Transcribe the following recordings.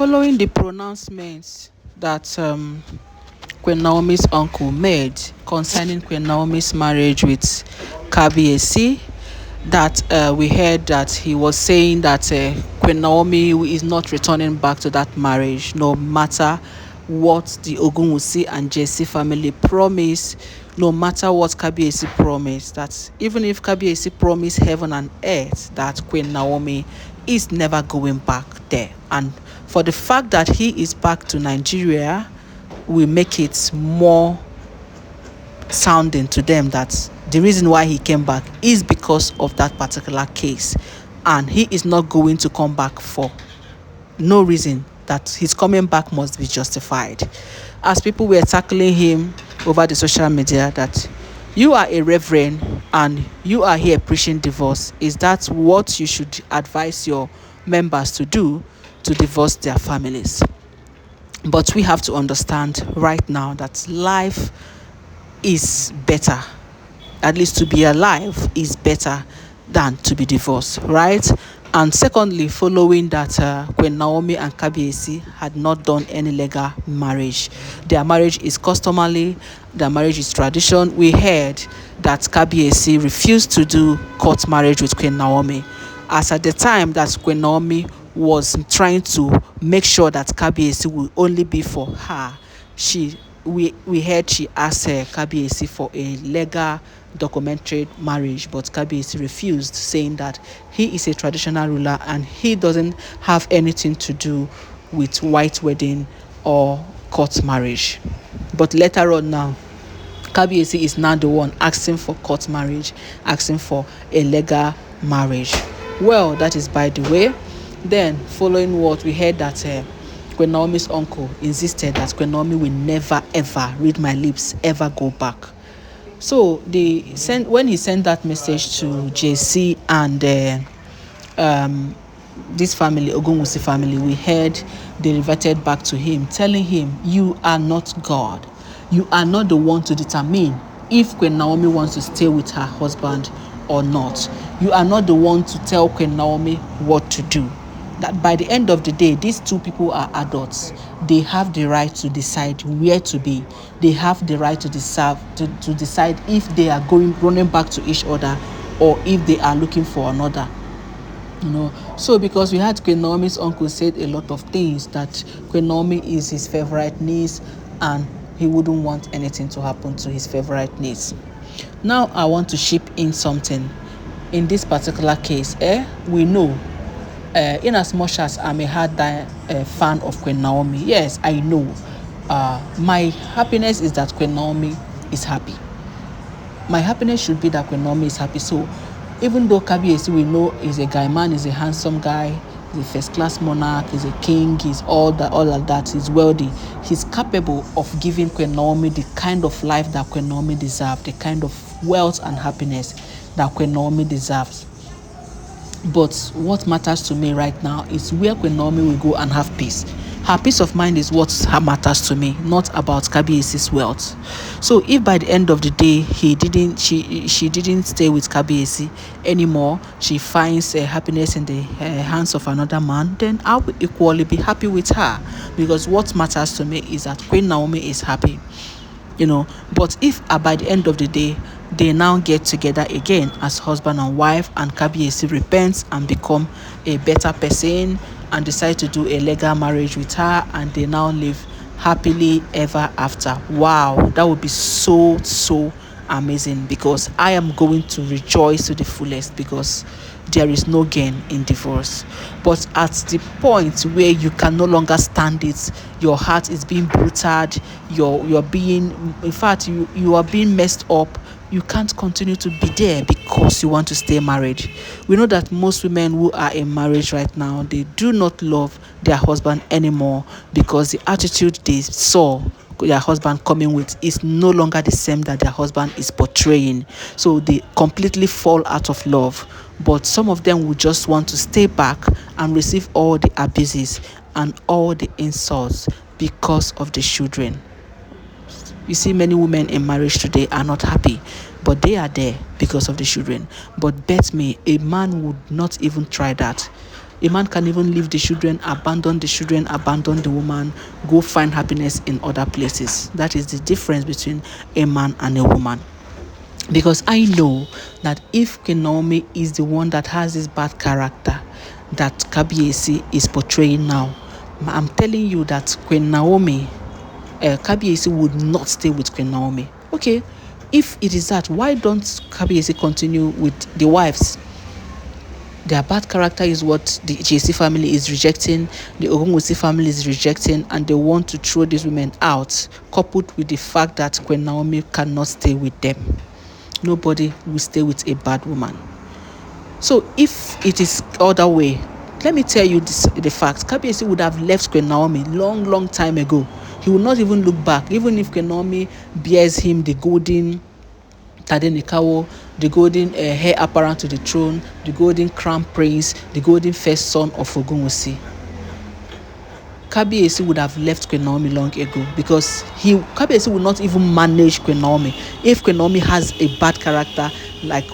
Following the pronouncements that Queen Naomi's uncle made concerning Queen Naomi's marriage with Kabiesi, that we heard that he was saying that Queen Naomi is not returning back to that marriage, no matter what the Ogunwusi and Giesi family promise, no matter what Kabiesi promised. That even if Kabiesi promised heaven and earth, that Queen Naomi is never going back there. And for the fact that he is back to Nigeria, will make it more sounding to them that the reason why he came back is because of that particular case, and he is not going to come back for no reason. That his coming back must be justified. As people were tackling him over the social media, that you are a reverend and you are here preaching divorce, is that what you should advise your members to do, to divorce their families? But we have to understand right now that life is better. At least to be alive is better than to be divorced, right? And secondly, following that Queen Naomi and Kabiesi had not done any legal marriage. Their marriage is customary, their marriage is tradition. We heard that Kabiesi refused to do court marriage with Queen Naomi, as at the time that Queen Naomi was trying to make sure that Kabiesi will only be for her. We heard she asked Kabiesi for a legal documentary marriage, but Kabiesi refused, saying that he is a traditional ruler and he doesn't have anything to do with white wedding or court marriage. But later on now, Kabiesi is now the one asking for court marriage, asking for a legal marriage. Well, that is by the way. Then, following what we heard that Queen Naomi's uncle insisted that Queen Naomi will never ever, read my lips, ever go back. So when he sent that message to Giesi and this family, Ogunwusi family, we heard they reverted back to him, telling him, you are not God. You are not the one to determine if Queen Naomi wants to stay with her husband or not. You are not the one to tell Queen Naomi what to do. That by the end of the day, these two people are adults. They have the right to decide where to be. They have the right to decide if they are running back to each other or if they are looking for another. So because we had Queen Naomi's uncle said a lot of things, that Queen Naomi is his favorite niece and he wouldn't want anything to happen to his favorite niece. Now I want to chip in something. In this particular case, we know, in as much as I'm a hard fan of Queen Naomi, yes, I know my happiness is that Queen Naomi is happy. My happiness should be that Queen Naomi is happy. So even though Kabiesi, we know, is a guy man, is a handsome guy, he's a first class monarch, he's a king, he's all of that, he's wealthy, he's capable of giving Queen Naomi the kind of life that Queen Naomi deserves, the kind of wealth and happiness that Queen Naomi deserves. But what matters to me right now is where Queen Naomi will go and have peace. Her peace of mind is what matters to me, not about Kabiesi's wealth. So if by the end of the day she didn't stay with Kabiesi anymore, she finds happiness in the hands of another man, then I will equally be happy with her, because what matters to me is that Queen Naomi is happy. But if by the end of the day they now get together again as husband and wife, and Kabiesi repents and become a better person and decide to do a legal marriage with her, and they now live happily ever after, wow, that would be so amazing, because I am going to rejoice to the fullest, because there is no gain in divorce. But at the point where you can no longer stand it, your heart is being brutaled, you're being, in fact, you are being messed up, you can't continue to be there because you want to stay married. We know that most women who are in marriage right now, they do not love their husband anymore, because the attitude they saw their husband coming with is no longer the same that their husband is portraying. So they completely fall out of love. But some of them will just want to stay back and receive all the abuses and all the insults because of the children. You see, many women in marriage today are not happy, but they are there because of the children. But bet me, a man would not even try that. A man can even leave the children, abandon the woman, go find happiness in other places. That is the difference between a man and a woman. Because I know that if Naomi is the one that has this bad character that Kabiyesi is portraying now, I'm telling you that Queen Naomi, Kabiyesi would not stay with Queen Naomi. Okay, if it is that, why don't Kabiyesi continue with the wives? Their bad character is what the Giesi family is rejecting, the Ogunwusi family is rejecting, and they want to throw these women out, coupled with the fact that Queen Naomi cannot stay with them. Nobody will stay with a bad woman. So if it is other way, let me tell you the fact. Kabiyesi would have left Queen Naomi long time ago. He would not even look back, even if Queen Naomi bears him the golden Tadenikawo, the golden heir apparent to the throne, the golden crown prince, the golden first son of Ogunwusi. Kabiyesi would have left Queen Naomi long ago, because Kabiyesi would not even manage Queen Naomi if Queen Naomi has a bad character,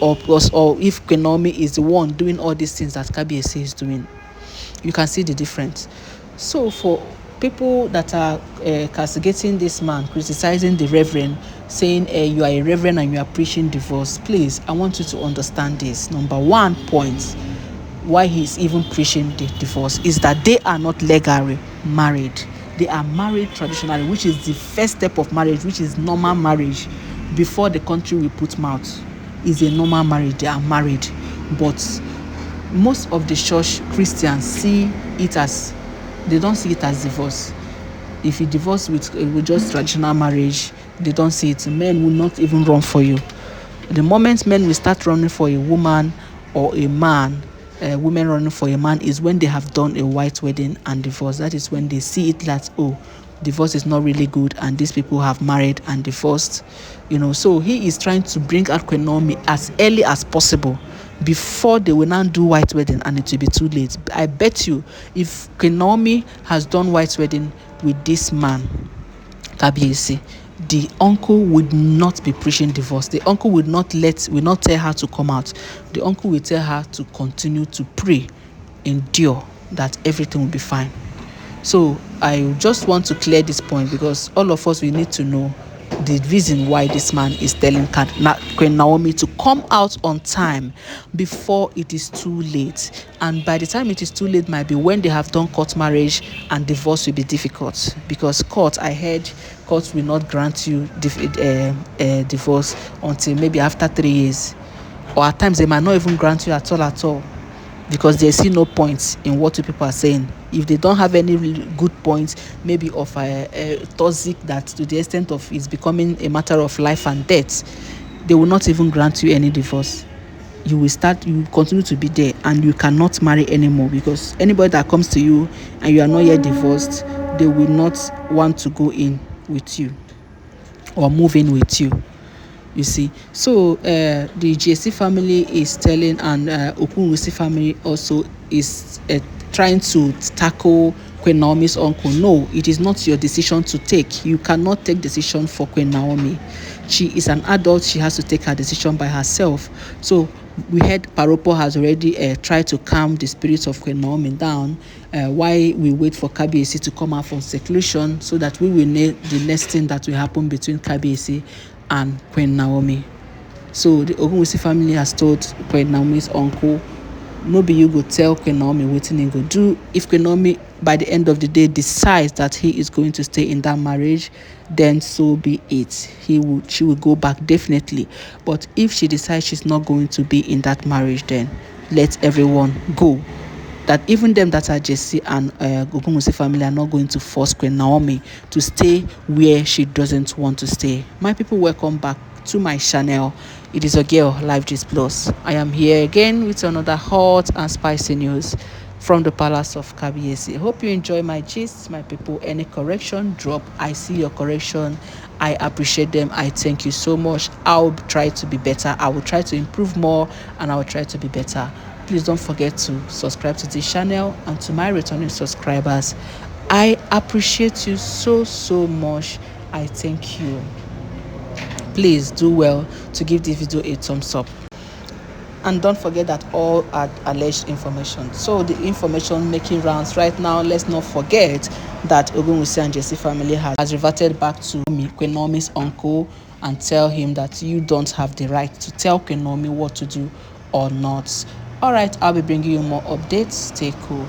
or if Queen Naomi is the one doing all these things that Kabiyesi is doing. You can see the difference. So for people that are castigating this man, criticizing the reverend, saying you are a reverend and you are preaching divorce, please, I want you to understand this. Number one point why he is even preaching the divorce is that they are not legally married. They are married traditionally, which is the first step of marriage, which is normal marriage. Before the country will put mouth, is a normal marriage. They are married. But most of the church Christians they don't see it as divorce. If you divorce with just traditional marriage, they don't see it. Men will not even run for you. The moment men will start running for a woman or a man, women running for a man, is when they have done a white wedding and divorce. That is when they see it that, oh, divorce is not really good, and these people have married and divorced. So he is trying to bring out Queen Naomi as early as possible, before they will now do white wedding and it will be too late. I bet you, if Queen Naomi has done white wedding with this man, Kabiyesi, the uncle would not be preaching divorce. The uncle will not tell her to come out. The uncle will tell her to continue to pray, endure, that everything will be fine. So I just want to clear this point, because all of us, we need to know the reason why this man is telling Queen Naomi to come out on time before it is too late. And by the time it is too late might be when they have done court marriage, and divorce will be difficult, because I heard court will not grant you divorce until maybe after 3 years, or at times they might not even grant you at all, because they see no point in what people are saying. If they don't have any really good points, maybe of a toxic, that to the extent of it's becoming a matter of life and death, they will not even grant you any divorce. You will continue to be there, and you cannot marry anymore, because anybody that comes to you and you are not yet divorced, they will not want to go in with you or move in with you. You see, so the Giesi family is telling, and Ogunwusi family also is trying to tackle Queen Naomi's uncle. No, it is not your decision to take. You cannot take decision for Queen Naomi. She is an adult. She has to take her decision by herself. So we heard Paropo has already tried to calm the spirits of Queen Naomi down, while we wait for Kabiyesi to come out from seclusion, so that we will know the next thing that will happen between Kabiyesi and Queen Naomi. So the Ogunwusi family has told Queen Naomi's uncle, no be you go tell Queen Naomi wetin he go do. If Queen Naomi by the end of the day decides that he is going to stay in that marriage, then so be it. She will go back definitely. But if she decides she's not going to be in that marriage, then let everyone go. That even them that are Giesi and Ogunwusi family are not going to force Queen Naomi to stay where she doesn't want to stay. My people, welcome back to my channel. It is your girl, Life Gist Plus. I am here again with another hot and spicy news from the palace of Kabiyesi. Hope you enjoy my gist, my people. Any correction, drop. I see your correction. I appreciate them. I thank you so much. I'll try to be better. I will try to improve more, and I will try to be better. Please don't forget to subscribe to this channel, and to my returning subscribers, I appreciate you so much. I thank you. Please do well to give this video a thumbs up. And don't forget that all are alleged information. So the information making rounds right now, let's not forget that Ogunwusi and Giesi family has reverted back to Queen Naomi's uncle and tell him that you don't have the right to tell Queen Naomi what to do or not. All right, I'll be bringing you more updates. Stay cool.